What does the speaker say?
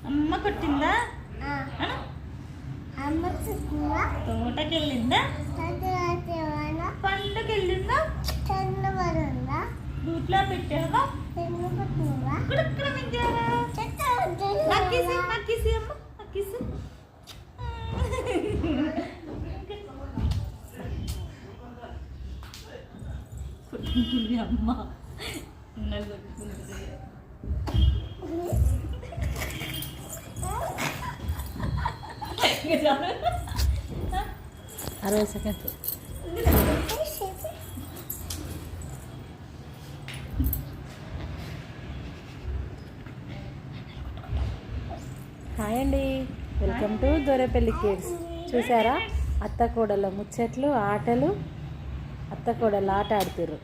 అమ్మ కొట్టిందా? తోటకి వెళ్ళిందా? పండుకి వెళ్ళిందా? బూట్లో పెట్టావా? నక్కిసి అమ్మ నక్కిసి కొట్టుకుంటుంది అమ్మ. కొట్టుకుంటుంది 60 సెకండ్స్. హాయ్ అండి, వెల్కమ్ టు దొరపల్లి కిడ్స్. చూసారా అత్త కోడళ్ళ ముచ్చట్లు, ఆటలు. అత్త కోడళ్ళు ఆట ఆడుతుర్రు.